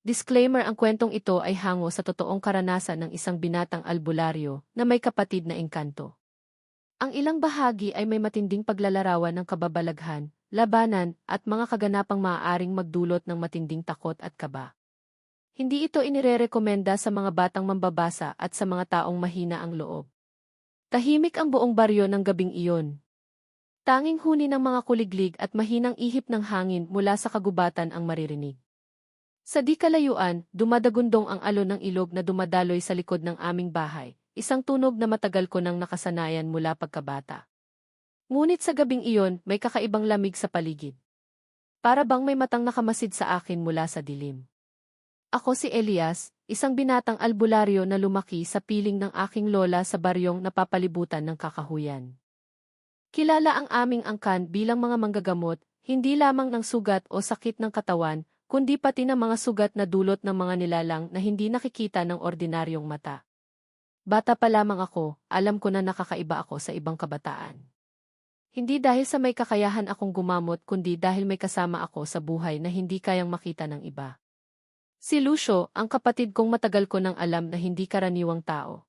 Disclaimer: ang kwentong ito ay hango sa totoong karanasan ng isang binatang albularyo na may kapatid na engkanto. Ang ilang bahagi ay may matinding paglalarawan ng kababalaghan, labanan, at mga kaganapang maaaring magdulot ng matinding takot at kaba. Hindi ito inirerekomenda sa mga batang mambabasa at sa mga taong mahina ang loob. Tahimik ang buong baryo ng gabing iyon. Tanging huni ng mga kuliglig at mahinang ihip ng hangin mula sa kagubatan ang maririnig. Sa di kalayuan, dumadagundong ang alon ng ilog na dumadaloy sa likod ng aming bahay, isang tunog na matagal ko nang nakasanayan mula pagkabata. Ngunit sa gabing iyon, may kakaibang lamig sa paligid. Para bang may matang nakamasid sa akin mula sa dilim. Ako si Elias, isang binatang albularyo na lumaki sa piling ng aking lola sa baryong napapalibutan ng kakahuyan. Kilala ang aming angkan bilang mga manggagamot, hindi lamang ng sugat o sakit ng katawan, kundi pati ng mga sugat na dulot ng mga nilalang na hindi nakikita ng ordinaryong mata. Bata pa lamang ako, alam ko na nakakaiba ako sa ibang kabataan. Hindi dahil sa may kakayahan akong gumamot kundi dahil may kasama ako sa buhay na hindi kayang makita ng iba. Si Lucio, ang kapatid kong matagal ko nang alam na hindi karaniwang tao.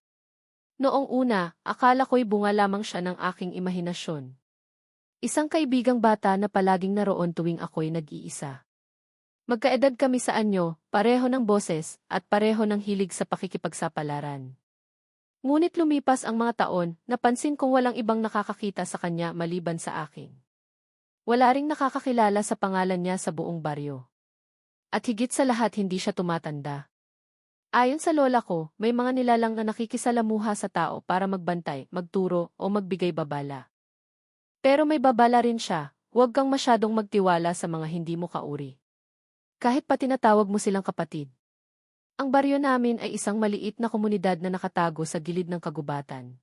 Noong una, akala ko'y bunga lamang siya ng aking imahinasyon. Isang kaibigang bata na palaging naroon tuwing ako'y nag-iisa. Magkaedad kami sa anyo, pareho ng boses, at pareho ng hilig sa pakikipagsapalaran. Ngunit lumipas ang mga taon, napansin kong walang ibang nakakakita sa kanya maliban sa akin. Wala ring nakakakilala sa pangalan niya sa buong baryo. At higit sa lahat hindi siya tumatanda. Ayon sa lola ko, may mga nilalang na nakikisalamuha sa tao para magbantay, magturo, o magbigay babala. Pero may babala rin siya, huwag kang masyadong magtiwala sa mga hindi mo kauri. Kahit pa tinatawag mo silang kapatid. Ang baryo namin ay isang maliit na komunidad na nakatago sa gilid ng kagubatan.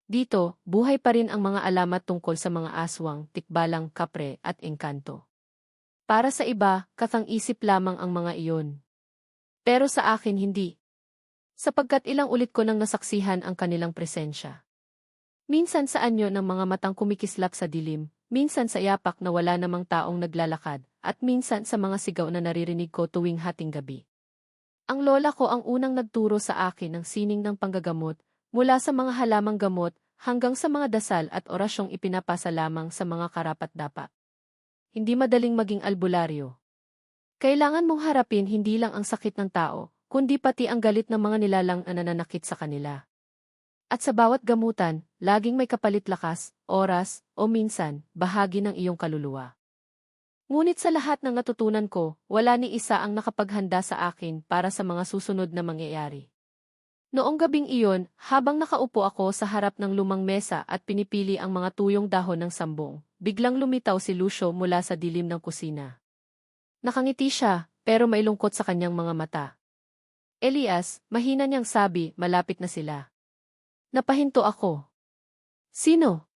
Dito, buhay pa rin ang mga alamat tungkol sa mga aswang, tikbalang, kapre, at engkanto. Para sa iba, katang-isip lamang ang mga iyon. Pero sa akin hindi. Sapagkat ilang ulit ko nang nasaksihan ang kanilang presensya. Minsan sa anyo ng mga matang kumikislap sa dilim, minsan sa yapak na wala namang taong naglalakad, at minsan sa mga sigaw na naririnig ko tuwing hating gabi. Ang lola ko ang unang nagturo sa akin ng sining ng panggagamot, mula sa mga halamang gamot, hanggang sa mga dasal at orasyong ipinapasa lamang sa mga karapat-dapat. Hindi madaling maging albularyo. Kailangan mong harapin hindi lang ang sakit ng tao, kundi pati ang galit ng mga nilalang na nananakit sa kanila. At sa bawat gamutan, laging may kapalit lakas, oras, o minsan, bahagi ng iyong kaluluwa. Ngunit sa lahat ng natutunan ko, wala ni isa ang nakapaghanda sa akin para sa mga susunod na mangyayari. Noong gabing iyon, habang nakaupo ako sa harap ng lumang mesa at pinipili ang mga tuyong dahon ng sambong, biglang lumitaw si Lucio mula sa dilim ng kusina. Nakangiti siya, pero may lungkot sa kanyang mga mata. Elias, mahina niyang sabi, malapit na sila. Napahinto ako. Sino?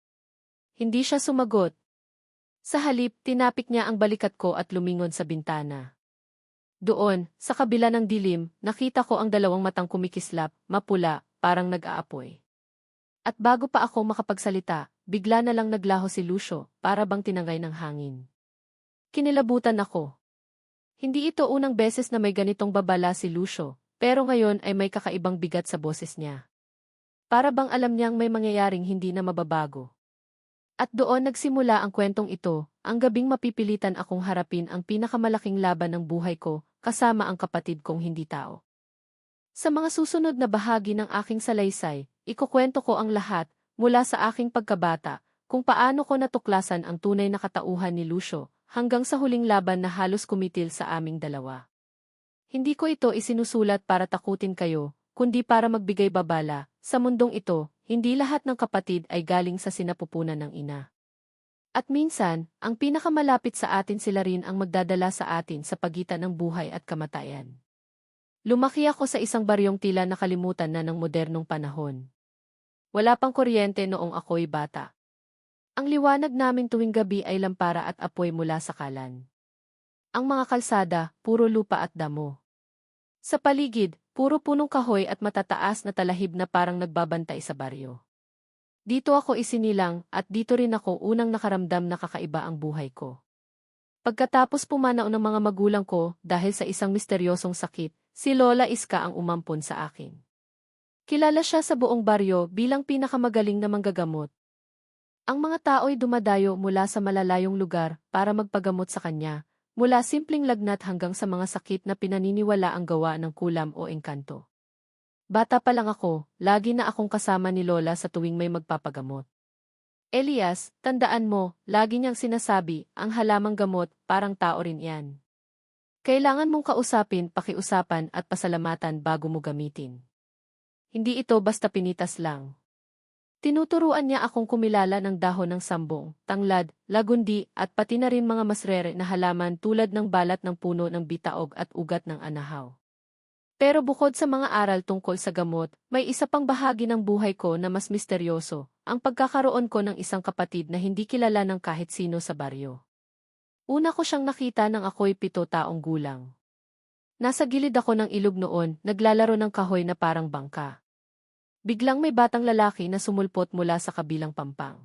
Hindi siya sumagot. Sa halip, tinapik niya ang balikat ko at lumingon sa bintana. Doon, sa kabila ng dilim, nakita ko ang dalawang matang kumikislap, mapula, parang nag-aapoy. At bago pa ako makapagsalita, bigla na lang naglaho si Lucio, para bang tinangay ng hangin. Kinilabutan ako. Hindi ito unang beses na may ganitong babala si Lucio, pero ngayon ay may kakaibang bigat sa boses niya. Para bang alam niyang may mangyayaring hindi na mababago. At doon nagsimula ang kwentong ito, ang gabing mapipilitan akong harapin ang pinakamalaking laban ng buhay ko, kasama ang kapatid kong hindi tao. Sa mga susunod na bahagi ng aking salaysay, ikukwento ko ang lahat, mula sa aking pagkabata, kung paano ko natuklasan ang tunay na katauhan ni Lucio, hanggang sa huling laban na halos kumitil sa aming dalawa. Hindi ko ito isinusulat para takutin kayo, kundi para magbigay babala, sa mundong ito, hindi lahat ng kapatid ay galing sa sinapupunan ng ina. At minsan, ang pinakamalapit sa atin sila rin ang magdadala sa atin sa pagitan ng buhay at kamatayan. Lumaki ako sa isang baryong tila nakalimutan na ng modernong panahon. Wala pang kuryente noong ako'y bata. Ang liwanag namin tuwing gabi ay lampara at apoy mula sa kalan. Ang mga kalsada, puro lupa at damo. Sa paligid, puro punong kahoy at matataas na talahib na parang nagbabantay sa baryo. Dito ako isinilang at dito rin ako unang nakaramdam na kakaiba ang buhay ko. Pagkatapos pumanaw ng mga magulang ko dahil sa isang misteryosong sakit, si Lola Iska ang umampon sa akin. Kilala siya sa buong baryo bilang pinakamagaling na manggagamot. Ang mga tao'y dumadayo mula sa malalayong lugar para magpagamot sa kanya, mula simpleng lagnat hanggang sa mga sakit na pinaniniwala ang gawa ng kulam o engkanto. Bata pa lang ako, lagi na akong kasama ni Lola sa tuwing may magpapagamot. Elias, tandaan mo, lagi niyang sinasabi, ang halamang gamot, parang tao rin yan. Kailangan mong kausapin, pakiusapan at pasalamatan bago mo gamitin. Hindi ito basta pinitas lang. Tinuturuan niya akong kumilala ng dahon ng sambong, tanglad, lagundi at pati na rin mga masrere na halaman tulad ng balat ng puno ng bitaog at ugat ng anahaw. Pero bukod sa mga aral tungkol sa gamot, may isa pang bahagi ng buhay ko na mas misteryoso, ang pagkakaroon ko ng isang kapatid na hindi kilala ng kahit sino sa baryo. Una ko siyang nakita nang ako'y 7 taong gulang. Nasa gilid ako ng ilog noon, naglalaro ng kahoy na parang bangka. Biglang may batang lalaki na sumulpot mula sa kabilang pampang.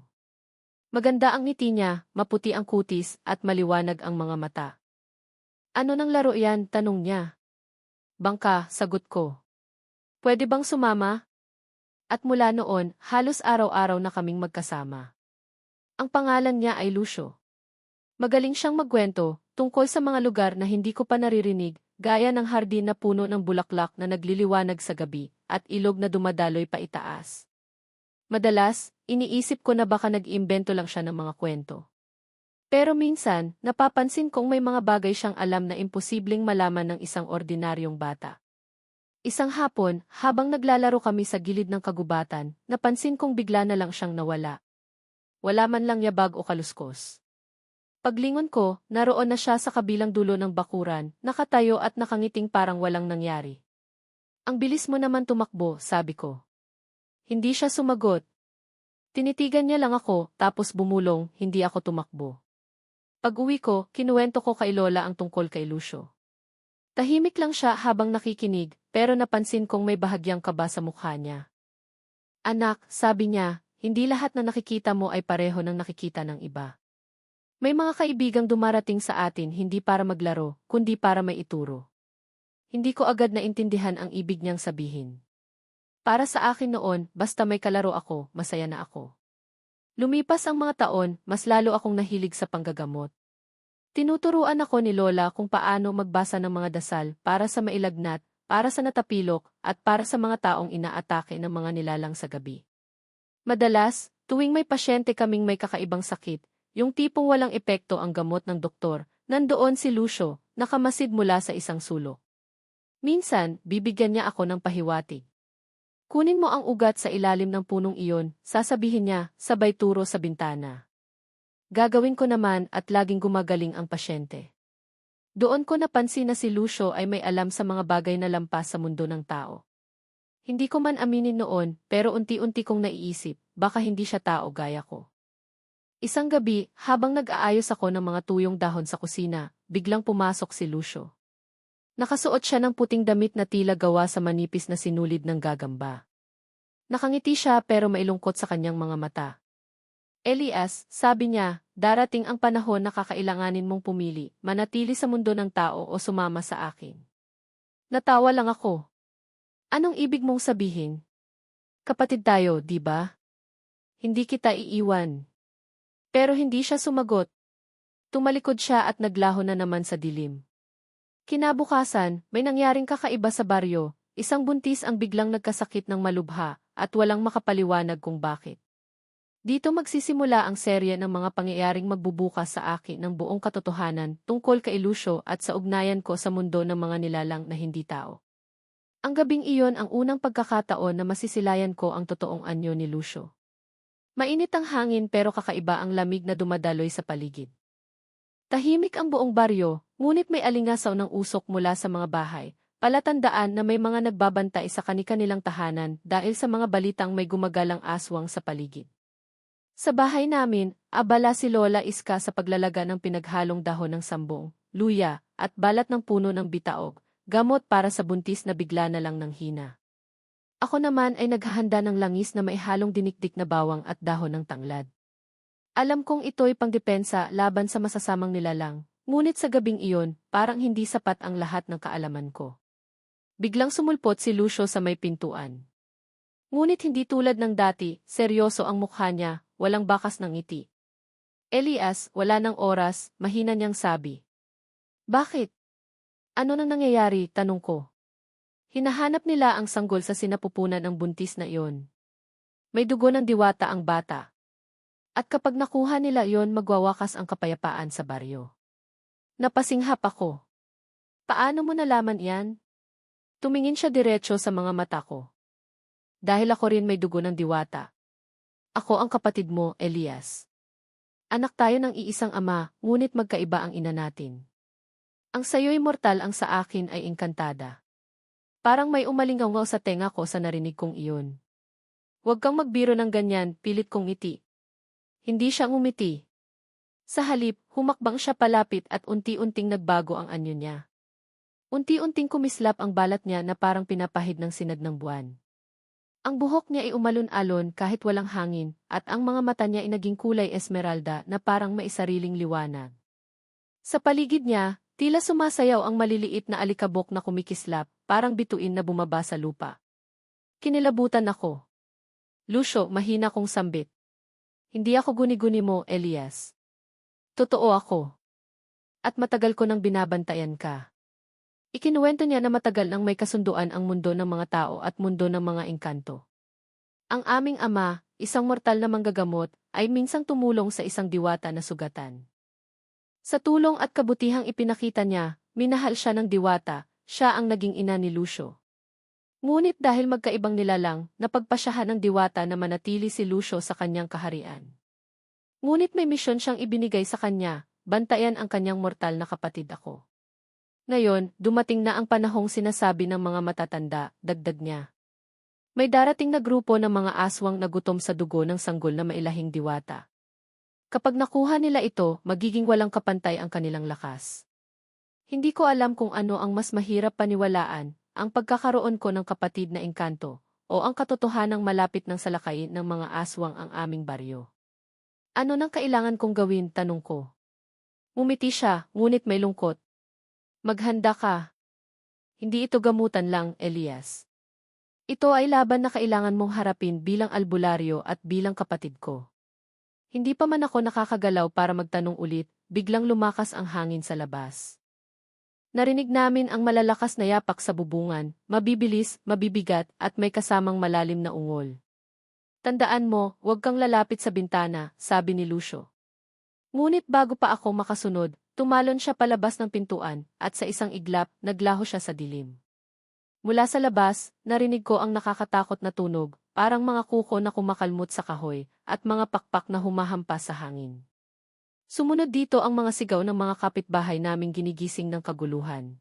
Maganda ang ngiti niya, maputi ang kutis at maliwanag ang mga mata. Ano nang laro yan? Tanong niya. Bangka, sagot ko. Pwede bang sumama? At mula noon, halos araw-araw na kaming magkasama. Ang pangalan niya ay Lucio. Magaling siyang magkwento tungkol sa mga lugar na hindi ko pa naririnig, gaya ng hardin na puno ng bulaklak na nagliliwanag sa gabi at ilog na dumadaloy pa itaas. Madalas, iniisip ko na baka nag-iimbento lang siya ng mga kwento. Pero minsan, napapansin kong may mga bagay siyang alam na imposibleng malaman ng isang ordinaryong bata. Isang hapon, habang naglalaro kami sa gilid ng kagubatan, napansin kong bigla na lang siyang nawala. Wala man lang yabag o kaluskos. Paglingon ko, naroon na siya sa kabilang dulo ng bakuran, nakatayo at nakangiting parang walang nangyari. Ang bilis mo naman tumakbo, sabi ko. Hindi siya sumagot. Tinitigan niya lang ako, tapos bumulong, hindi ako tumakbo. Pag-uwi ko, kinuwento ko kay Lola ang tungkol kay Lucio. Tahimik lang siya habang nakikinig, pero napansin kong may bahagyang kaba sa mukha niya. Anak, sabi niya, hindi lahat na nakikita mo ay pareho ng nakikita ng iba. May mga kaibigang dumarating sa atin hindi para maglaro, kundi para may ituro. Hindi ko agad naintindihan ang ibig niyang sabihin. Para sa akin noon, basta may kalaro ako, masaya na ako. Lumipas ang mga taon, mas lalo akong nahilig sa panggagamot. Tinuturuan ako ni Lola kung paano magbasa ng mga dasal para sa mailagnat, para sa natapilok, at para sa mga taong inaatake ng mga nilalang sa gabi. Madalas, tuwing may pasyente kaming may kakaibang sakit, yung tipong walang epekto ang gamot ng doktor, nandoon si Lucio, nakamasid mula sa isang sulok. Minsan, bibigyan niya ako ng pahiwatig. Kunin mo ang ugat sa ilalim ng punong iyon, sasabihin niya, sabay turo sa bintana. Gagawin ko naman at laging gumagaling ang pasyente. Doon ko napansin na si Lucio ay may alam sa mga bagay na lampas sa mundo ng tao. Hindi ko man aminin noon, pero unti-unti kong naiisip, baka hindi siya tao gaya ko. Isang gabi, habang nag-aayos ako ng mga tuyong dahon sa kusina, biglang pumasok si Lucio. Nakasuot siya ng puting damit na tila gawa sa manipis na sinulid ng gagamba. Nakangiti siya pero mailungkot sa kanyang mga mata. Elias, sabi niya, darating ang panahon na kakailanganin mong pumili, manatili sa mundo ng tao o sumama sa akin. Natawa lang ako. Anong ibig mong sabihin? Kapatid tayo, di ba? Hindi kita iiwan. Pero hindi siya sumagot. Tumalikod siya at naglaho na naman sa dilim. Kinabukasan, may nangyaring kakaiba sa baryo, isang buntis ang biglang nagkasakit ng malubha, at walang makapaliwanag kung bakit. Dito magsisimula ang serye ng mga pangyayaring magbubukas sa akin ng buong katotohanan tungkol kay Lucio at sa ugnayan ko sa mundo ng mga nilalang na hindi tao. Ang gabing iyon ang unang pagkakataon na masisilayan ko ang totoong anyo ni Lucio. Mainit ang hangin pero kakaiba ang lamig na dumadaloy sa paligid. Tahimik ang buong baryo, ngunit may alingasaw ng usok mula sa mga bahay, palatandaan na may mga nagbabantay sa kani-kanilang tahanan dahil sa mga balitang may gumagalang aswang sa paligid. Sa bahay namin, abala si Lola Iska sa paglalaga ng pinaghalong dahon ng sambong, luya, at balat ng puno ng bitaog, gamot para sa buntis na bigla na lang ng hina. Ako naman ay naghahanda ng langis na maihalong dinikdik na bawang at dahon ng tanglad. Alam kong ito'y pangdepensa laban sa masasamang nilalang, Ngunit sa gabing iyon, parang hindi sapat ang lahat ng kaalaman ko. Biglang sumulpot si Lucio sa may pintuan. Ngunit hindi tulad ng dati, seryoso ang mukha niya, walang bakas ng ngiti. Elias, wala ng oras, mahina niyang sabi. Bakit? Ano nang nangyayari, tanong ko. Hinahanap nila ang sanggol sa sinapupunan ng buntis na iyon. May dugo ng diwata ang bata. At kapag nakuha nila iyon, magwawakas ang kapayapaan sa baryo. Napasinghap ako. Paano mo nalaman yan? Tumingin siya diretso sa mga mata ko. Dahil ako rin may dugo ng diwata. Ako ang kapatid mo, Elias. Anak tayo ng iisang ama, ngunit magkaiba ang ina natin. Ang sayo'y mortal, ang sa akin ay engkantada. Parang may umalingaw sa tenga ko sa narinig kong iyon. Huwag kang magbiro ng ganyan, pilit kong ngiti. Hindi siya ngumiti. Sa halip, humakbang siya palapit at unti-unting nagbago ang anyo niya. Unti-unting kumislap ang balat niya na parang pinapahid ng sinag ng buwan. Ang buhok niya ay umalon-alon kahit walang hangin, at ang mga mata niya ay naging kulay esmeralda na parang may sariling liwanag. Sa paligid niya, tila sumasayaw ang maliliit na alikabok na kumikislap, parang bituin na bumaba sa lupa. Kinilabutan ako. Lucio, mahina kong sambit. Hindi ako guni-guni mo, Elias. Totoo ako. At matagal ko nang binabantayan ka. Ikinuwento niya na matagal nang may kasunduan ang mundo ng mga tao at mundo ng mga engkanto. Ang aming ama, isang mortal na manggagamot, ay minsang tumulong sa isang diwata na sugatan. Sa tulong at kabutihang ipinakita niya, minahal siya ng diwata, siya ang naging ina ni Lucio. Ngunit dahil magkaibang nilalang, napagpasyahan ng diwata na manatili si Lucio sa kanyang kaharian. Ngunit may misyon siyang ibinigay sa kanya, bantayan ang kanyang mortal na kapatid ako. Ngayon, dumating na ang panahong sinasabi ng mga matatanda, dagdag niya. May darating na grupo ng mga aswang na gutom sa dugo ng sanggol na mailahing diwata. Kapag nakuha nila ito, magiging walang kapantay ang kanilang lakas. Hindi ko alam kung ano ang mas mahirap paniwalaan, ang pagkakaroon ko ng kapatid na engkanto, o ang katotohanang malapit ng salakayin ng mga aswang ang aming baryo. Ano nang kailangan kong gawin, tanong ko. Ngumiti siya, ngunit may lungkot. Maghanda ka. Hindi ito gamutan lang, Elias. Ito ay laban na kailangan mong harapin bilang albularyo at bilang kapatid ko. Hindi pa man ako nakakagalaw para magtanong ulit, biglang lumakas ang hangin sa labas. Narinig namin ang malalakas na yapak sa bubungan, mabibilis, mabibigat at may kasamang malalim na ungol. Tandaan mo, huwag kang lalapit sa bintana, sabi ni Lucio. Ngunit bago pa ako makasunod, tumalon siya palabas ng pintuan, at sa isang iglap, naglaho siya sa dilim. Mula sa labas, narinig ko ang nakakatakot na tunog, parang mga kuko na kumakalmot sa kahoy, at mga pakpak na humahampas sa hangin. Sumunod dito ang mga sigaw ng mga kapitbahay naming ginigising ng kaguluhan.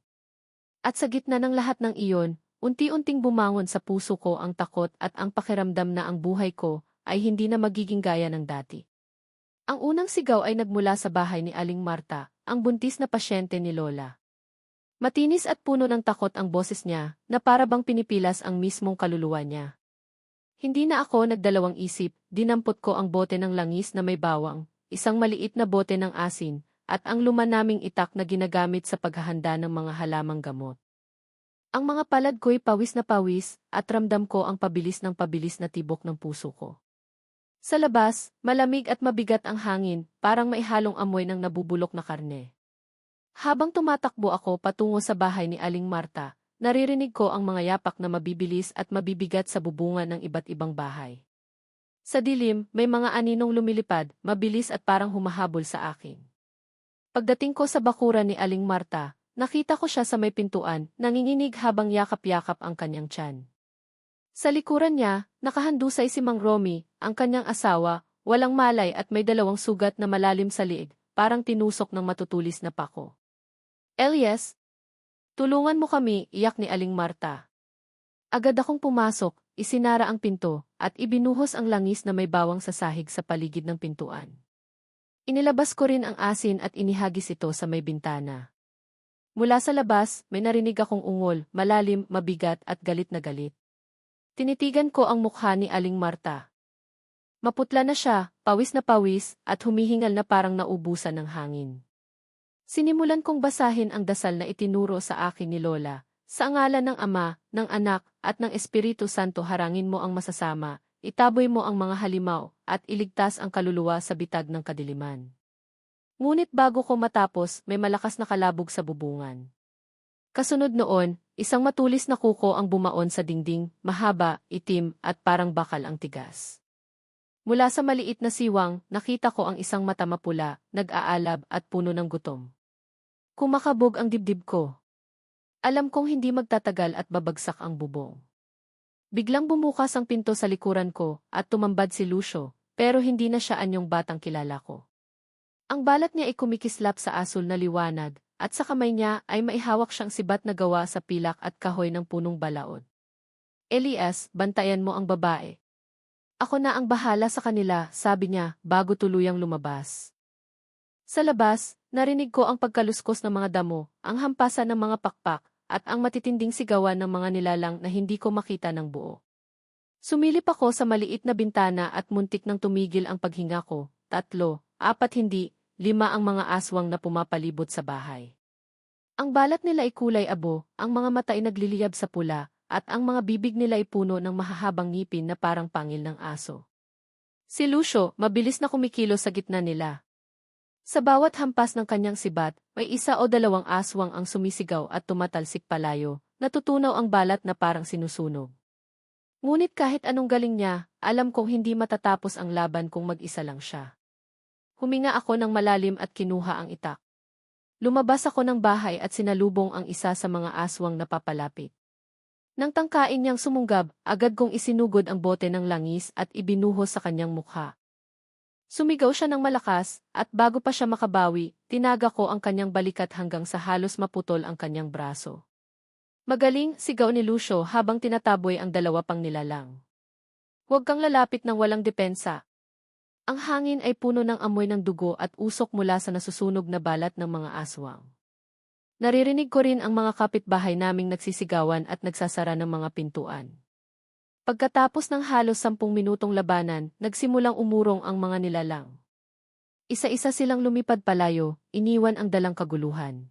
At sa gitna ng lahat ng iyon, unti-unting bumangon sa puso ko ang takot at ang pakiramdam na ang buhay ko ay hindi na magiging gaya ng dati. Ang unang sigaw ay nagmula sa bahay ni Aling Marta, ang buntis na pasyente ni Lola. Matinis at puno ng takot ang boses niya, na para bang pinipilas ang mismong kaluluwa niya. Hindi na ako nagdalawang isip, dinampot ko ang bote ng langis na may bawang, isang maliit na bote ng asin, at ang luma naming itak na ginagamit sa paghahanda ng mga halamang gamot. Ang mga palad ko'y pawis na pawis, at ramdam ko ang pabilis na tibok ng puso ko. Sa labas, malamig at mabigat ang hangin, parang may halong amoy ng nabubulok na karne. Habang tumatakbo ako patungo sa bahay ni Aling Marta, naririnig ko ang mga yapak na mabibilis at mabibigat sa bubungan ng iba't ibang bahay. Sa dilim, may mga aninong lumilipad, mabilis at parang humahabol sa akin. Pagdating ko sa bakuran ni Aling Marta, nakita ko siya sa may pintuan, nanginginig habang yakap-yakap ang kanyang tiyan. Sa likuran niya, nakahandusay si Mang Romy, ang kanyang asawa, walang malay at may 2 sugat na malalim sa liig, parang tinusok ng matutulis na pako. Elias, tulungan mo kami, iyak ni Aling Marta. Agad akong pumasok, isinara ang pinto, at ibinuhos ang langis na may bawang sa sahig sa paligid ng pintuan. Inilabas ko rin ang asin at inihagis ito sa may bintana. Mula sa labas, may narinig akong ungol, malalim, mabigat at galit na galit. Tinitigan ko ang mukha ni Aling Marta. Maputla na siya, pawis na pawis, at humihingal na parang naubusan ng hangin. Sinimulan kong basahin ang dasal na itinuro sa akin ni Lola. Sa ngalan ng Ama, ng Anak, at ng Espiritu Santo harangin mo ang masasama, itaboy mo ang mga halimaw, at iligtas ang kaluluwa sa bitag ng kadiliman. Ngunit bago ko matapos, may malakas na kalabog sa bubungan. Kasunod noon, isang matulis na kuko ang bumaon sa dingding, mahaba, itim, at parang bakal ang tigas. Mula sa maliit na siwang, nakita ko ang isang mata mapula, nag-aalab at puno ng gutom. Kumakabog ang dibdib ko. Alam kong hindi magtatagal at babagsak ang bubong. Biglang bumukas ang pinto sa likuran ko at tumambad si Lucio, pero hindi na siya anyong batang kilala ko. Ang balat niya ay kumikislap sa asul na liwanag, at sa kamay niya ay maihawak siyang sibat na gawa sa pilak at kahoy ng punong balaod. Elias, bantayan mo ang babae. Ako na ang bahala sa kanila, sabi niya, bago tuluyang lumabas. Sa labas, narinig ko ang pagkaluskos ng mga damo, ang hampasan ng mga pakpak, at ang matitinding sigawan ng mga nilalang na hindi ko makita ng buo. Sumilip ako sa maliit na bintana at muntik nang tumigil ang paghinga ko. 3, 4 hindi, 5 ang mga aswang na pumapalibot sa bahay. Ang balat nila ay kulay abo, ang mga mata ay nagliliyab sa pula, at ang mga bibig nila ay puno ng mahahabang ngipin na parang pangil ng aso. Si Lucio, mabilis na kumikilos sa gitna nila. Sa bawat hampas ng kanyang sibat, may 1 o 2 aswang ang sumisigaw at tumatalsik palayo, natutunaw ang balat na parang sinusunog. Ngunit kahit anong galing niya, alam kong hindi matatapos ang laban kung mag-isa lang siya. Huminga ako ng malalim at kinuha ang itak. Lumabas ako ng bahay at sinalubong ang isa sa mga aswang na papalapit. Nang tangkain niyang sumunggab, agad kong isinugod ang bote ng langis at ibinuhos sa kanyang mukha. Sumigaw siya ng malakas, at bago pa siya makabawi, tinaga ko ang kanyang balikat hanggang sa halos maputol ang kanyang braso. Magaling, sigaw ni Lucio habang tinataboy ang 2 pang nilalang. Huwag kang lalapit ng walang depensa. Ang hangin ay puno ng amoy ng dugo at usok mula sa nasusunog na balat ng mga aswang. Naririnig ko rin ang mga kapitbahay naming nagsisigawan at nagsasara ng mga pintuan. Pagkatapos ng halos 10 minutong labanan, nagsimulang umurong ang mga nilalang. Isa-isa silang lumipad palayo, iniwan ang dalang kaguluhan.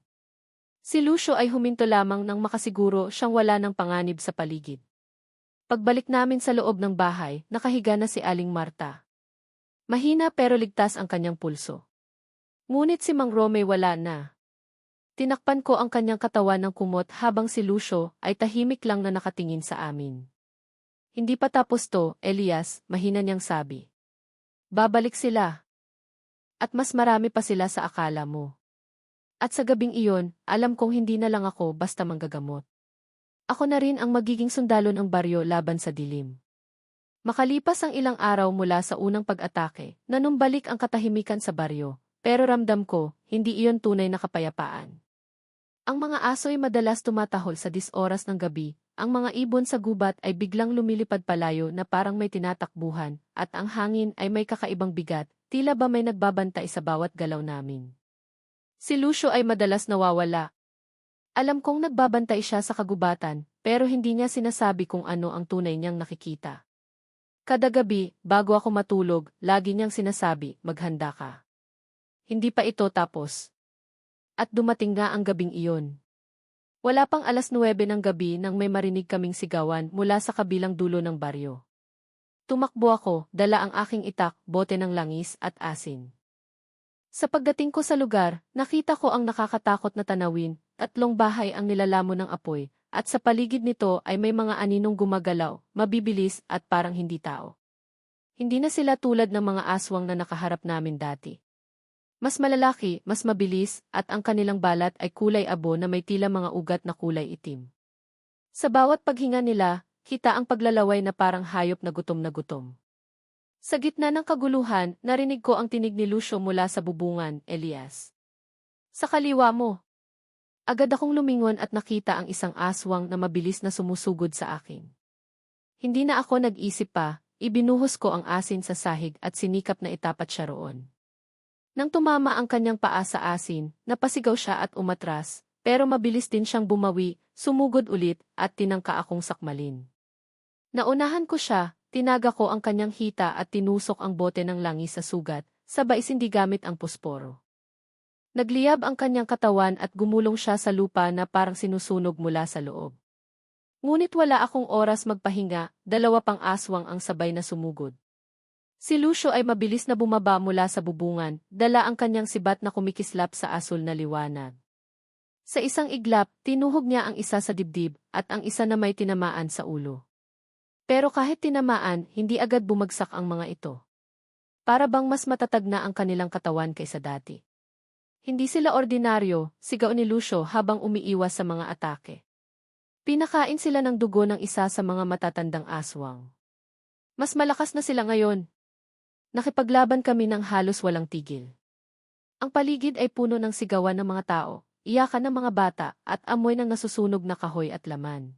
Si Lucio ay huminto lamang nang makasiguro siyang wala ng panganib sa paligid. Pagbalik namin sa loob ng bahay, nakahiga na si Aling Marta. Mahina pero ligtas ang kanyang pulso. Ngunit si Mang Rome wala na. Tinakpan ko ang kanyang katawan ng kumot habang si Lucio ay tahimik lang na nakatingin sa amin. Hindi pa tapos to, Elias, mahina niyang sabi. Babalik sila. At mas marami pa sila sa akala mo. At sa gabing iyon, alam kong hindi na lang ako basta manggagamot. Ako na rin ang magiging sundalo ng baryo laban sa dilim. Makalipas ang ilang araw mula sa unang pag-atake, nanumbalik ang katahimikan sa baryo, pero ramdam ko, hindi iyon tunay na kapayapaan. Ang mga aso ay madalas tumatahol sa 10 oras ng gabi, ang mga ibon sa gubat ay biglang lumilipad palayo na parang may tinatakbuhan, at ang hangin ay may kakaibang bigat, tila ba may nagbabantay sa bawat galaw namin. Si Lucio ay madalas nawawala. Alam kong nagbabantay siya sa kagubatan, pero hindi niya sinasabi kung ano ang tunay niyang nakikita. Kada gabi, bago ako matulog, lagi niyang sinasabi, maghanda ka. Hindi pa ito tapos. At dumating nga ang gabing iyon. Wala pang 9:00 ng gabi nang may marinig kaming sigawan mula sa kabilang dulo ng baryo. Tumakbo ako, dala ang aking itak, bote ng langis at asin. Sa pagdating ko sa lugar, nakita ko ang nakakatakot na tanawin, 3 bahay ang nilalamon ng apoy, at sa paligid nito ay may mga aninong gumagalaw, mabibilis at parang hindi tao. Hindi na sila tulad ng mga aswang na nakaharap namin dati. Mas malalaki, mas mabilis, at ang kanilang balat ay kulay abo na may tila mga ugat na kulay itim. Sa bawat paghinga nila, kita ang paglalaway na parang hayop na gutom na gutom. Sa gitna ng kaguluhan, narinig ko ang tinig ni Lucio mula sa bubungan, Elias. Sa kaliwa mo. Agad akong lumingon at nakita ang isang aswang na mabilis na sumusugod sa akin. Hindi na ako nag-isip pa, ibinuhos ko ang asin sa sahig at sinikap na itapat siya roon. Nang tumama ang kanyang paa sa asin, napasigaw siya at umatras, pero mabilis din siyang bumawi, sumugod ulit, at tinangka akong sakmalin. Naunahan ko siya, tinaga ko ang kanyang hita at tinusok ang bote ng langis sa sugat, sabay sindi gamit ang pusporo. Nagliyab ang kanyang katawan at gumulong siya sa lupa na parang sinusunog mula sa loob. Ngunit wala akong oras magpahinga, dalawa pang aswang ang sabay na sumugod. Si Lucio ay mabilis na bumaba mula sa bubungan, dala ang kanyang sibat na kumikislap sa asul na liwanag. Sa isang iglap, tinuhog niya ang isa sa dibdib, at ang isa na may tinamaan sa ulo. Pero kahit tinamaan, hindi agad bumagsak ang mga ito. Para bang mas matatag na ang kanilang katawan kaysa dati. Hindi sila ordinaryo, sigaw ni Lucio habang umiiwas sa mga atake. Pinakain sila ng dugo ng isa sa mga matatandang aswang. Mas malakas na sila ngayon. Nakipaglaban kami ng halos walang tigil. Ang paligid ay puno ng sigawan ng mga tao, iyakan ng mga bata, at amoy ng nasusunog na kahoy at laman.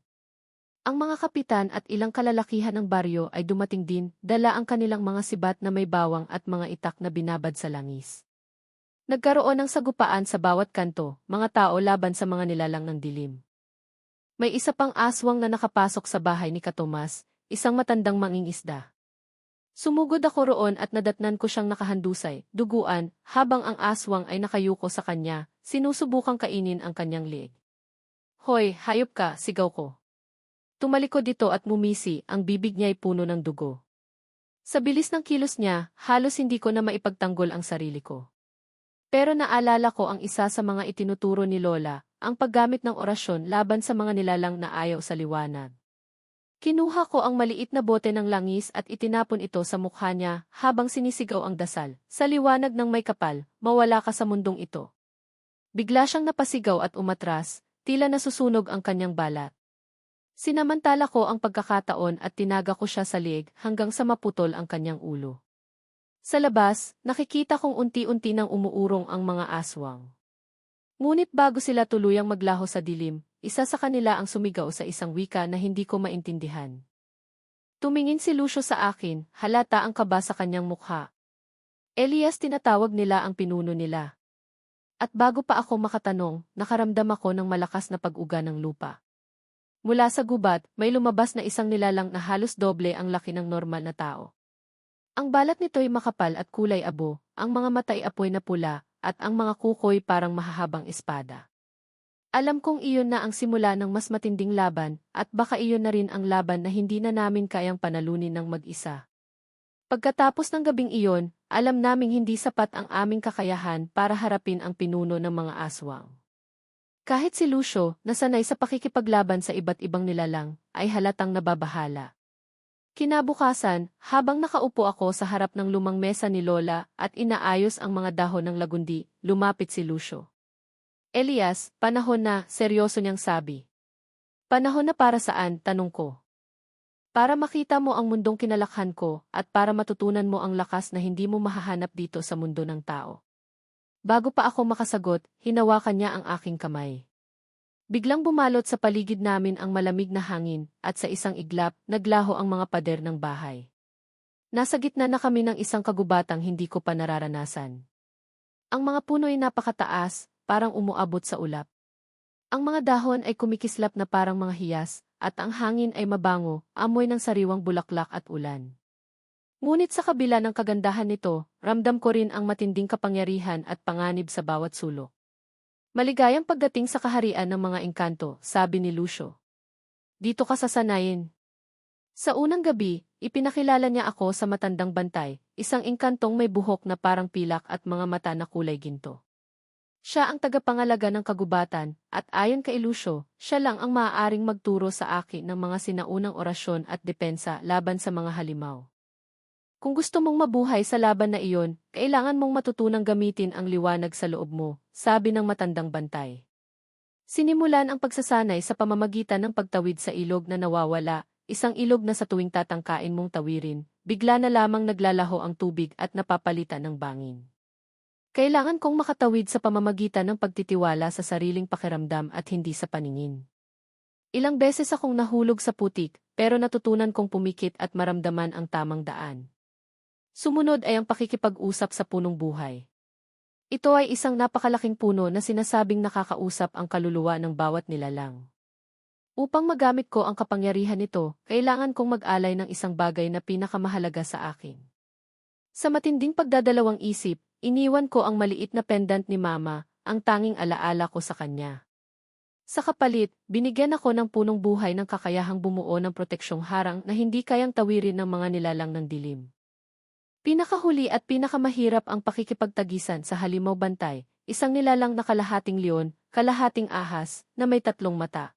Ang mga kapitan at ilang kalalakihan ng baryo ay dumating din, dala ang kanilang mga sibat na may bawang at mga itak na binabad sa langis. Nagkaroon ng sagupaan sa bawat kanto, mga tao laban sa mga nilalang ng dilim. May isa pang aswang na nakapasok sa bahay ni Katomas, isang matandang mangingisda. Sumugod ako roon at nadatnan ko siyang nakahandusay, duguan, habang ang aswang ay nakayuko sa kanya, sinusubukang kainin ang kanyang leeg. Hoy, hayop ka, sigaw ko. Tumalikod ito at mumisi, ang bibig niya ay puno ng dugo. Sa bilis ng kilos niya, halos hindi ko na maipagtanggol ang sarili ko. Pero naalala ko ang isa sa mga itinuturo ni Lola, ang paggamit ng orasyon laban sa mga nilalang na ayaw sa liwanag. Kinuha ko ang maliit na bote ng langis at itinapon ito sa mukha niya habang sinisigaw ang dasal. Sa liwanag ng may kapal, mawala ka sa mundong ito. Bigla siyang napasigaw at umatras, tila nasusunog ang kanyang balat. Sinamantala ko ang pagkakataon at tinaga ko siya sa leeg hanggang sa maputol ang kanyang ulo. Sa labas, nakikita kong unti-unti nang umuurong ang mga aswang. Ngunit bago sila tuluyang maglaho sa dilim, isa sa kanila ang sumigaw sa isang wika na hindi ko maintindihan. Tumingin si Lucio sa akin, halata ang kaba sa kanyang mukha. Elias, tinatawag nila ang pinuno nila. At bago pa ako makatanong, nakaramdam ako ng malakas na pag-uga ng lupa. Mula sa gubat, may lumabas na isang nilalang na halos doble ang laki ng normal na tao. Ang balat nito'y makapal at kulay abo, ang mga mata ay apoy na pula, at ang mga kukoy parang mahahabang espada. Alam kong iyon na ang simula ng mas matinding laban, at baka iyon na rin ang laban na hindi na namin kayang panalunin ng mag-isa. Pagkatapos ng gabing iyon, alam naming hindi sapat ang aming kakayahan para harapin ang pinuno ng mga aswang. Kahit si Lucio, na sanay sa pakikipaglaban sa iba't ibang nilalang, ay halatang nababahala. Kinabukasan, habang nakaupo ako sa harap ng lumang mesa ni Lola at inaayos ang mga dahon ng lagundi, lumapit si Lucio. Elias, panahon na, seryoso niyang sabi. Panahon na para saan, tanong ko. Para makita mo ang mundong kinalakhan ko at para matutunan mo ang lakas na hindi mo mahahanap dito sa mundo ng tao. Bago pa ako makasagot, hinawakan niya ang aking kamay. Biglang bumalot sa paligid namin ang malamig na hangin at sa isang iglap, naglaho ang mga pader ng bahay. Nasa gitna na kami ng isang kagubatang hindi ko pa nararanasan. Ang mga puno ay napakataas, parang umuabot sa ulap. Ang mga dahon ay kumikislap na parang mga hiyas, at ang hangin ay mabango, amoy ng sariwang bulaklak at ulan. Ngunit sa kabila ng kagandahan nito, ramdam ko rin ang matinding kapangyarihan at panganib sa bawat sulok. Maligayang pagdating sa kaharian ng mga engkanto, sabi ni Lucio. Dito ka sasanayin. Sa unang gabi, ipinakilala niya ako sa matandang bantay, isang engkantong may buhok na parang pilak at mga mata na kulay ginto. Siya ang tagapangalaga ng kagubatan, at ayon kay Lucio, siya lang ang maaaring magturo sa akin ng mga sinaunang orasyon at depensa laban sa mga halimaw. Kung gusto mong mabuhay sa laban na iyon, kailangan mong matutunang gamitin ang liwanag sa loob mo, sabi ng matandang bantay. Sinimulan ang pagsasanay sa pamamagitan ng pagtawid sa ilog na nawawala, isang ilog na sa tuwing tatangkain mong tawirin, bigla na lamang naglalaho ang tubig at napapalitan ng bangin. Kailangan kong makatawid sa pamamagitan ng pagtitiwala sa sariling pakiramdam at hindi sa paningin. Ilang beses akong nahulog sa putik, pero natutunan kong pumikit at maramdaman ang tamang daan. Sumunod ay ang pakikipag-usap sa punong buhay. Ito ay isang napakalaking puno na sinasabing nakakausap ang kaluluwa ng bawat nilalang. Upang magamit ko ang kapangyarihan nito, kailangan kong mag-alay ng isang bagay na pinakamahalaga sa akin. Sa matinding pagdadalawang isip, iniwan ko ang maliit na pendant ni Mama, ang tanging alaala ko sa kanya. Sa kapalit, binigyan ako ng punong buhay ng kakayahang bumuo ng proteksyong harang na hindi kayang tawirin ng mga nilalang ng dilim. Pinakahuli at pinakamahirap ang pakikipagtagisan sa halimaw bantay, isang nilalang na kalahating leon, kalahating ahas, na may tatlong mata.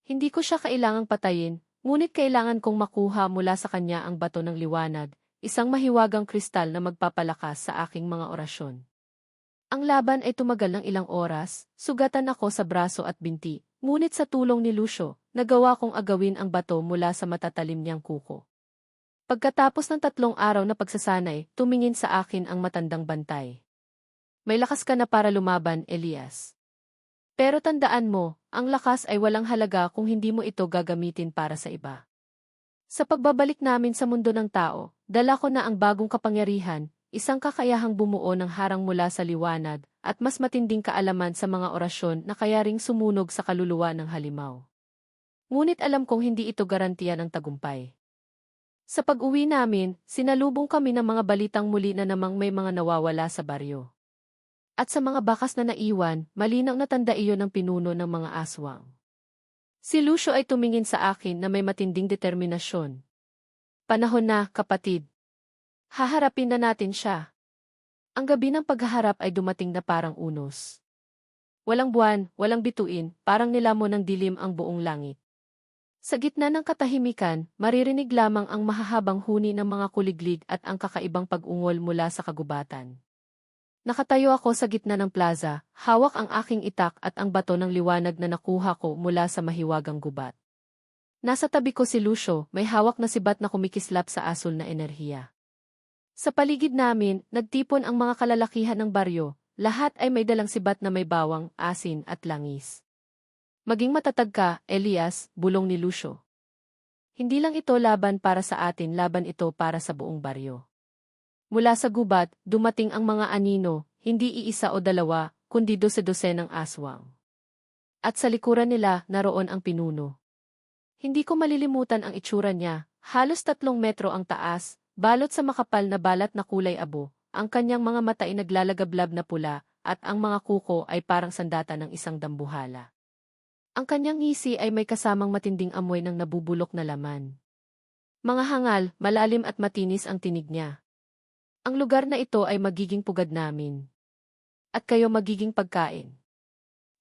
Hindi ko siya kailangang patayin, ngunit kailangan kong makuha mula sa kanya ang bato ng liwanag, isang mahiwagang kristal na magpapalakas sa aking mga orasyon. Ang laban ay tumagal ng ilang oras, sugatan ako sa braso at binti, ngunit sa tulong ni Lucio, nagawa kong agawin ang bato mula sa matatalim niyang kuko. Pagkatapos ng 3 araw na pagsasanay, tumingin sa akin ang matandang bantay. May lakas ka na para lumaban, Elias. Pero tandaan mo, ang lakas ay walang halaga kung hindi mo ito gagamitin para sa iba. Sa pagbabalik namin sa mundo ng tao, dala ko na ang bagong kapangyarihan, isang kakayahang bumuo ng harang mula sa liwanag, at mas matinding kaalaman sa mga orasyon na kaya ring sumunog sa kaluluwa ng halimaw. Ngunit alam kong hindi ito garantiya ng tagumpay. Sa pag-uwi namin, sinalubong kami ng mga balitang muli na namang may mga nawawala sa baryo. At sa mga bakas na naiwan, malinaw na tanda iyon ng pinuno ng mga aswang. Si Lucio ay tumingin sa akin na may matinding determinasyon. Panahon na, kapatid. Haharapin na natin siya. Ang gabi ng paghaharap ay dumating na parang unos. Walang buwan, walang bituin, parang nilamon ng dilim ang buong langit. Sa gitna ng katahimikan, maririnig lamang ang mahahabang huni ng mga kuliglig at ang kakaibang pag-ungol mula sa kagubatan. Nakatayo ako sa gitna ng plaza, hawak ang aking itak at ang bato ng liwanag na nakuha ko mula sa mahiwagang gubat. Nasa tabi ko si Lucio, may hawak na sibat na kumikislap sa asul na enerhiya. Sa paligid namin, nagtipon ang mga kalalakihan ng baryo, lahat ay may dalang sibat na may bawang, asin at langis. Maging matatag ka, Elias, bulong ni Lucio. Hindi lang ito laban para sa atin, laban ito para sa buong baryo. Mula sa gubat, dumating ang mga anino, hindi iisa o dalawa, kundi dose-dosenang aswang. At sa likuran nila, naroon ang pinuno. Hindi ko malilimutan ang itsura niya, halos 3 metro ang taas, balot sa makapal na balat na kulay abo, ang kanyang mga mata ay naglalagablab na pula, at ang mga kuko ay parang sandata ng isang dambuhala. Ang kanyang ngisi ay may kasamang matinding amoy ng nabubulok na laman. Mga hangal, malalim at matinis ang tinig niya. Ang lugar na ito ay magiging pugad namin. At kayo magiging pagkain.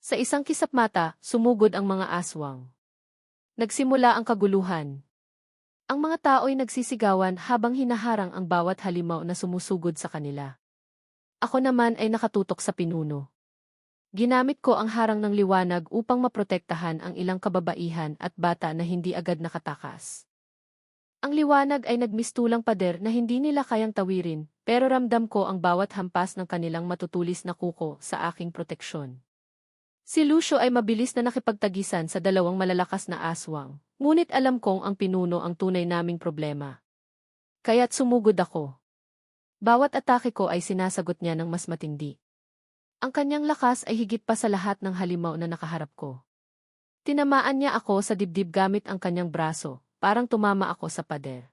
Sa isang kisap mata, sumugod ang mga aswang. Nagsimula ang kaguluhan. Ang mga tao ay nagsisigawan habang hinaharang ang bawat halimaw na sumusugod sa kanila. Ako naman ay nakatutok sa pinuno. Ginamit ko ang harang ng liwanag upang maprotektahan ang ilang kababaihan at bata na hindi agad nakatakas. Ang liwanag ay nagmistulang pader na hindi nila kayang tawirin, pero ramdam ko ang bawat hampas ng kanilang matutulis na kuko sa aking proteksyon. Si Lucio ay mabilis na nakipagtagisan sa 2 malalakas na aswang, ngunit alam kong ang pinuno ang tunay naming problema. Kaya't sumugod ako. Bawat atake ko ay sinasagot niya ng mas matindi. Ang kanyang lakas ay higit pa sa lahat ng halimaw na nakaharap ko. Tinamaan niya ako sa dibdib gamit ang kanyang braso, parang tumama ako sa pader.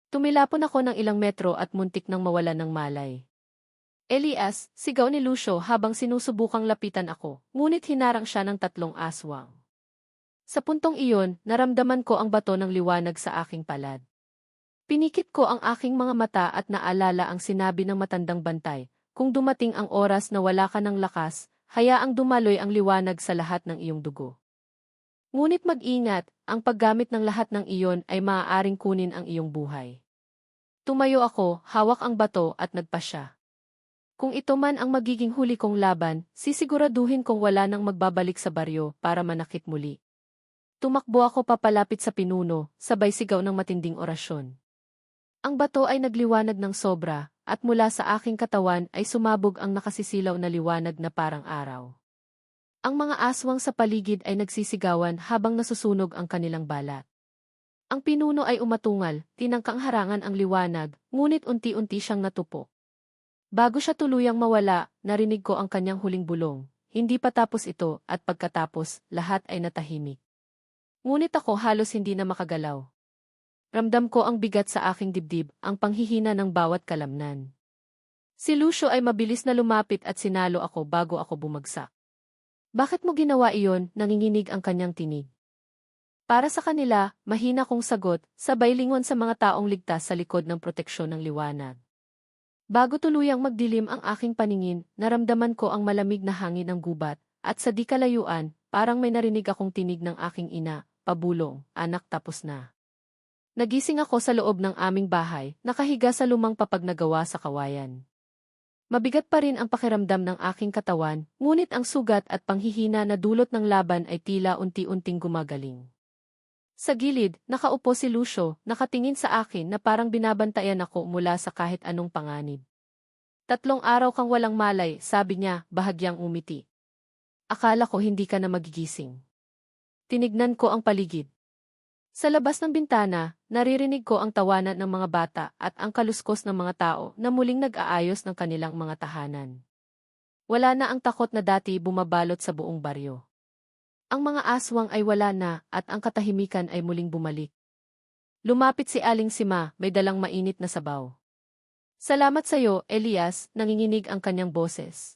Tumilapon ako ng ilang metro at muntik nang mawala ng malay. Elias, sigaw ni Lucio habang sinusubukang lapitan ako, ngunit hinarang siya ng 3 aswang. Sa puntong iyon, naramdaman ko ang bato ng liwanag sa aking palad. Pinikit ko ang aking mga mata at naalala ang sinabi ng matandang bantay, kung dumating ang oras na wala ka ng lakas, hayaang dumaloy ang liwanag sa lahat ng iyong dugo. Ngunit mag-ingat, ang paggamit ng lahat ng iyon ay maaaring kunin ang iyong buhay. Tumayo ako, hawak ang bato at nagpasya. Kung ito man ang magiging huli kong laban, sisiguraduhin kong wala nang magbabalik sa baryo para manakit muli. Tumakbo ako papalapit sa pinuno, sabay sigaw ng matinding orasyon. Ang bato ay nagliwanag ng sobra, at mula sa aking katawan ay sumabog ang nakasisilaw na liwanag na parang araw. Ang mga aswang sa paligid ay nagsisigawan habang nasusunog ang kanilang balat. Ang pinuno ay umatungal, tinangkang harangan ang liwanag, ngunit unti-unti siyang natupo. Bago siya tuluyang mawala, narinig ko ang kanyang huling bulong. Hindi pa tapos ito, at pagkatapos, lahat ay natahimik. Ngunit ako halos hindi na makagalaw. Ramdam ko ang bigat sa aking dibdib, ang panghihina ng bawat kalamnan. Si Lucio ay mabilis na lumapit at sinalo ako bago ako bumagsak. Bakit mo ginawa iyon? Nanginginig ang kanyang tinig. Para sa kanila, mahina kong sagot, sabay lingon sa mga taong ligtas sa likod ng proteksyon ng liwanag. Bago tuluyang magdilim ang aking paningin, naramdaman ko ang malamig na hangin ng gubat, at sa di kalayuan, parang may narinig akong tinig ng aking ina, "Pabulong, anak, tapos na." Nagising ako sa loob ng aming bahay, nakahiga sa lumang papag na gawa sa kawayan. Mabigat pa rin ang pakiramdam ng aking katawan, ngunit ang sugat at panghihina na dulot ng laban ay tila unti-unting gumagaling. Sa gilid, nakaupo si Lucio, nakatingin sa akin na parang binabantayan ako mula sa kahit anong panganib. "3 araw kang walang malay," sabi niya, bahagyang umiti. "Akala ko hindi ka na magigising." Tinignan ko ang paligid. Sa labas ng bintana, naririnig ko ang tawanan ng mga bata at ang kaluskos ng mga tao na muling nag-aayos ng kanilang mga tahanan. Wala na ang takot na dati bumabalot sa buong baryo. Ang mga aswang ay wala na at ang katahimikan ay muling bumalik. Lumapit si Aling Sima, may dalang mainit na sabaw. "Salamat sa'yo, Elias," nanginginig ang kanyang boses.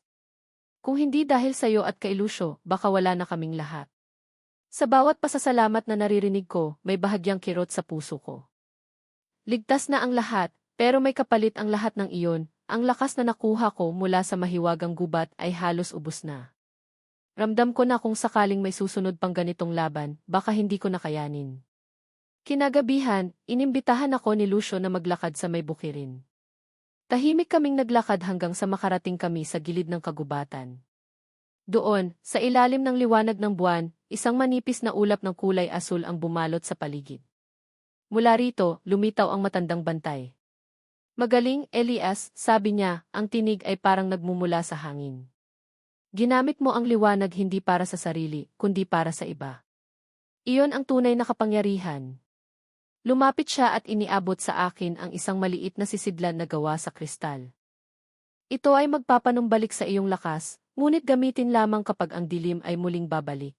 "Kung hindi dahil sa'yo at kay Lucio, baka wala na kaming lahat." Sa bawat pasasalamat na naririnig ko, may bahagyang kirot sa puso ko. Ligtas na ang lahat, pero may kapalit ang lahat ng iyon. Ang lakas na nakuha ko mula sa mahiwagang gubat ay halos ubos na. Ramdam ko na kung sakaling may susunod pang ganitong laban, baka hindi ko nakayanin. Kinagabihan, inimbitahan ako ni Lucio na maglakad sa may bukirin. Tahimik kaming naglakad hanggang sa makarating kami sa gilid ng kagubatan. Doon, sa ilalim ng liwanag ng buwan, isang manipis na ulap ng kulay asul ang bumalot sa paligid. Mula rito, lumitaw ang matandang bantay. "Magaling, Elias," sabi niya, ang tinig ay parang nagmumula sa hangin. "Ginamit mo ang liwanag hindi para sa sarili, kundi para sa iba. Iyon ang tunay na kapangyarihan." Lumapit siya at iniabot sa akin ang isang maliit na sisidlan na gawa sa kristal. "Ito ay magpapanumbalik sa iyong lakas, ngunit gamitin lamang kapag ang dilim ay muling babalik."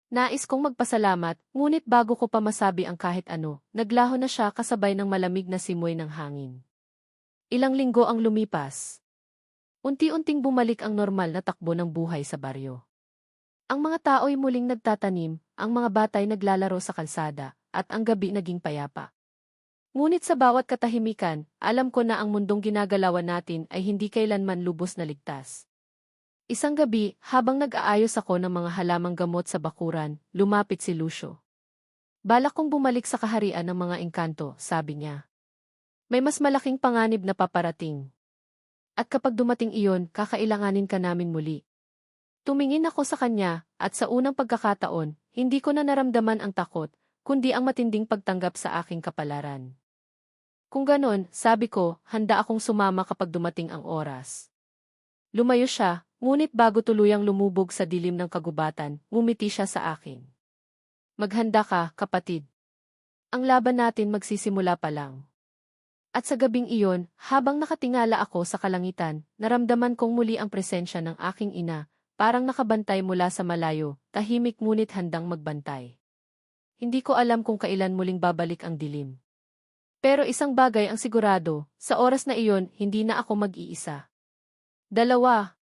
Nais kong magpasalamat, ngunit bago ko pa masabi ang kahit ano, naglaho na siya kasabay ng malamig na simoy ng hangin. Ilang linggo ang lumipas. Unti-unting bumalik ang normal na takbo ng buhay sa baryo. Ang mga tao'y muling nagtatanim, ang mga batay naglalaro sa kalsada, at ang gabi naging payapa. Ngunit sa bawat katahimikan, alam ko na ang mundong ginagalawan natin ay hindi kailanman lubos na ligtas. Isang gabi, habang nag-aayos ako ng mga halamang gamot sa bakuran, lumapit si Lucio. "Balak kong bumalik sa kaharian ng mga engkanto," sabi niya. "May mas malaking panganib na paparating. At kapag dumating iyon, kakailanganin ka namin muli." Tumingin ako sa kanya, at sa unang pagkakataon, hindi ko na naramdaman ang takot, kundi ang matinding pagtanggap sa aking kapalaran. "Kung ganon," sabi ko, "handa akong sumama kapag dumating ang oras." Lumayo siya, ngunit bago tuluyang lumubog sa dilim ng kagubatan, ngumiti siya sa akin. "Maghanda ka, kapatid. Ang laban natin magsisimula pa lang." At sa gabing iyon, habang nakatingala ako sa kalangitan, naramdaman kong muli ang presensya ng aking ina, parang nakabantay mula sa malayo, tahimik ngunit handang magbantay. Hindi ko alam kung kailan muling babalik ang dilim. Pero isang bagay ang sigurado, sa oras na iyon, hindi na ako mag-iisa. 2